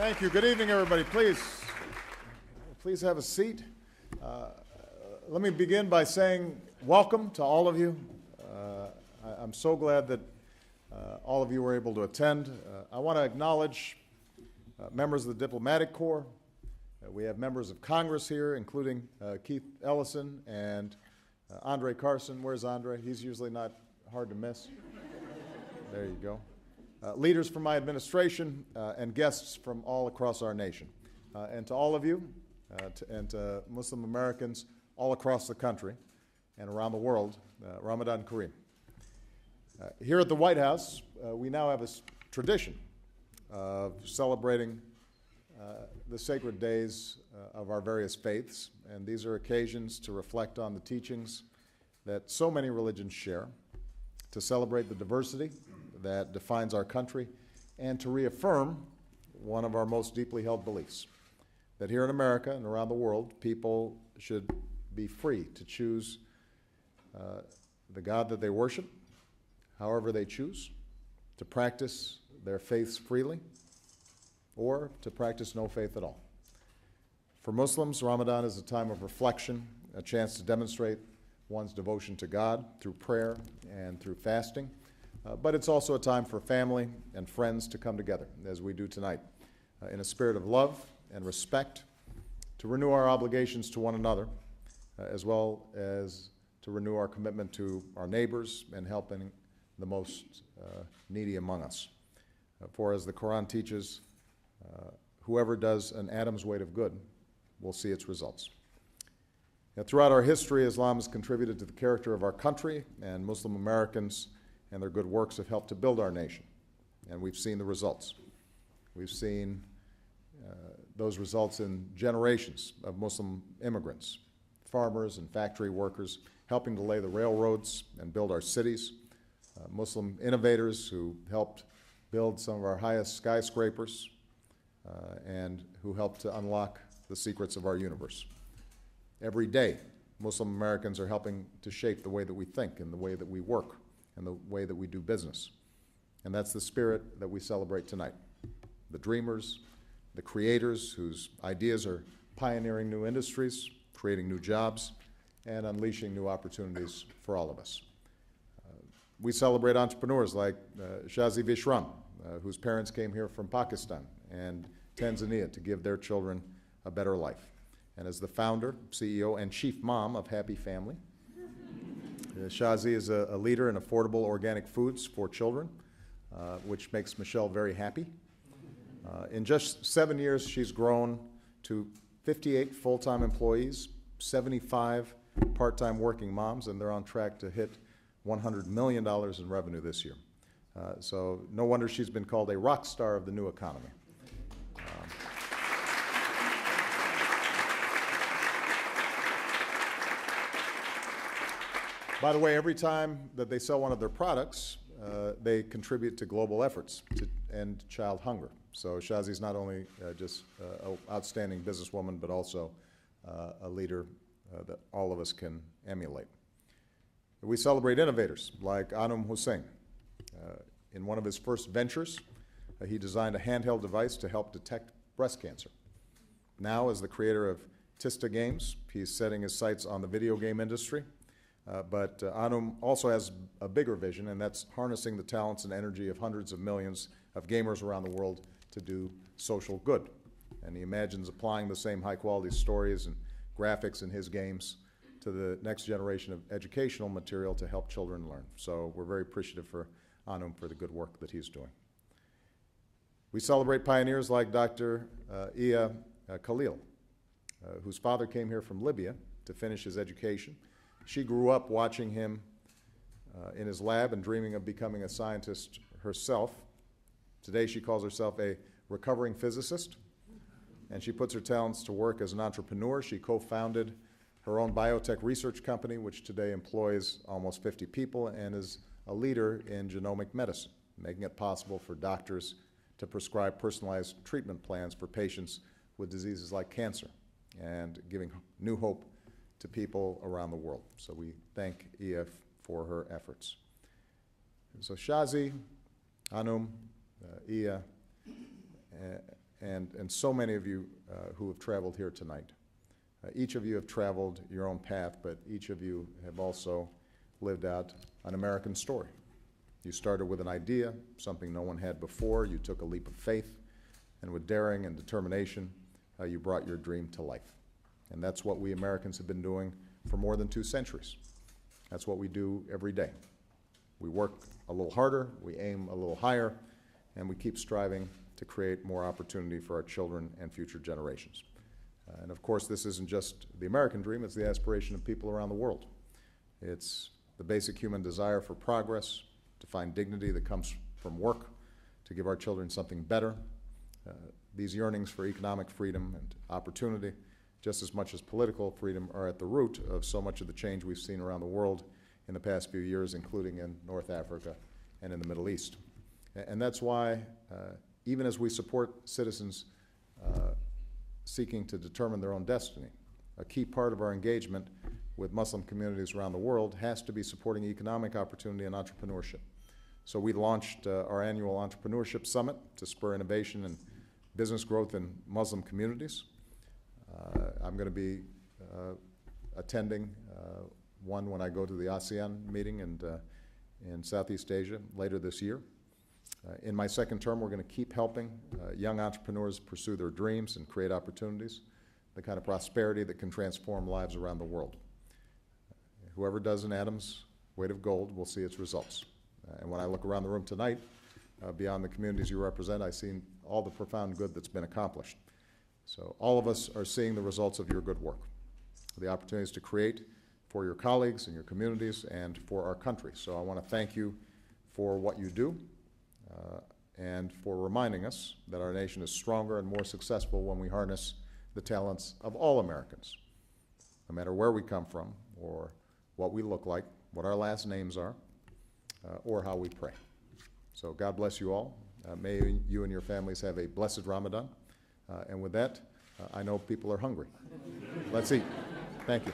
Thank you. Good evening, everybody. Please have a seat. Let me begin by saying welcome to all of you. I'm so glad that all of you were able to attend. I want to acknowledge members of the Diplomatic Corps. We have members of Congress here, including Keith Ellison and Andre Carson. Where's Andre? He's usually not hard to miss. There you go. Leaders from my administration and guests from all across our nation. And to all of you, and to Muslim Americans all across the country and around the world, Ramadan Kareem. Here at the White House, we now have a tradition of celebrating the sacred days of our various faiths, and these are occasions to reflect on the teachings that so many religions share, to celebrate the diversity that defines our country, and to reaffirm one of our most deeply held beliefs, that here in America and around the world, people should be free to choose the God that they worship, however they choose, to practice their faiths freely, or to practice no faith at all. For Muslims, Ramadan is a time of reflection, a chance to demonstrate one's devotion to God through prayer and through fasting. But it's also a time for family and friends to come together, as we do tonight, in a spirit of love and respect, to renew our obligations to one another, as well as to renew our commitment to our neighbors and helping the most needy among us. For as the Quran teaches, whoever does an atom's weight of good will see its results. Now, throughout our history, Islam has contributed to the character of our country, and Muslim Americans and their good works have helped to build our nation, and we've seen the results. We've seen those results in generations of Muslim immigrants, farmers and factory workers, helping to lay the railroads and build our cities, Muslim innovators who helped build some of our highest skyscrapers and who helped to unlock the secrets of our universe. Every day, Muslim Americans are helping to shape the way that we think and the way that we work and the way that we do business. And that's the spirit that we celebrate tonight. The dreamers, the creators whose ideas are pioneering new industries, creating new jobs, and unleashing new opportunities for all of us. We celebrate entrepreneurs like Shazi Vishram, whose parents came here from Pakistan and Tanzania to give their children a better life. And as the founder, CEO, and chief mom of Happy Family, Shazi is a leader in affordable organic foods for children, which makes Michelle very happy. In just 7 years, she's grown to 58 full-time employees, 75 part-time working moms, and they're on track to hit $100 million in revenue this year. So no wonder she's been called a rock star of the new economy. By the way, every time that they sell one of their products, they contribute to global efforts to end child hunger. So Shazi's not only just an outstanding businesswoman, but also a leader that all of us can emulate. We celebrate innovators like Anum Hussain. In one of his first ventures, he designed a handheld device to help detect breast cancer. Now, as the creator of Tista Games, he's setting his sights on the video game industry. But Anum also has a bigger vision, and that's harnessing the talents and energy of hundreds of millions of gamers around the world to do social good. And he imagines applying the same high-quality stories and graphics in his games to the next generation of educational material to help children learn. So we're very appreciative for Anum for the good work that he's doing. We celebrate pioneers like Dr. Iya Khalil, whose father came here from Libya to finish his education. She grew up watching him in his lab and dreaming of becoming a scientist herself. Today she calls herself a recovering physicist, and she puts her talents to work as an entrepreneur. She co-founded her own biotech research company, which today employs almost 50 people and is a leader in genomic medicine, making it possible for doctors to prescribe personalized treatment plans for patients with diseases like cancer and giving new hope to people around the world. So we thank EF for her efforts. So Shazi, Anum, Iya, and and so many of you who have traveled here tonight. Each of you have traveled your own path, but each of you have also lived out an American story. You started with an idea, something no one had before. You took a leap of faith, and with daring and determination, you brought your dream to life. And that's what we Americans have been doing for more than 2 centuries. That's what we do every day. We work a little harder, we aim a little higher, and we keep striving to create more opportunity for our children and future generations. And of course, this isn't just the American dream, it's the aspiration of people around the world. It's the basic human desire for progress, to find dignity that comes from work, to give our children something better. These yearnings for economic freedom and opportunity, just as much as political freedom, are at the root of so much of the change we've seen around the world in the past few years, including in North Africa and in the Middle East. And that's why, even as we support citizens seeking to determine their own destiny, a key part of our engagement with Muslim communities around the world has to be supporting economic opportunity and entrepreneurship. So we launched our annual Entrepreneurship Summit to spur innovation and business growth in Muslim communities. I'm going to be attending one when I go to the ASEAN meeting in Southeast Asia later this year. In my second term, we're going to keep helping young entrepreneurs pursue their dreams and create opportunities, the kind of prosperity that can transform lives around the world. Whoever does an atom's weight of gold will see its results. And when I look around the room tonight, beyond the communities you represent, I see all the profound good that's been accomplished. So all of us are seeing the results of your good work, the opportunities to create for your colleagues and your communities and for our country. So I want to thank you for what you do and for reminding us that our nation is stronger and more successful when we harness the talents of all Americans, no matter where we come from or what we look like, what our last names are, or how we pray. So God bless you all. May you and your families have a blessed Ramadan. And with that, I know people are hungry. Let's eat. Thank you.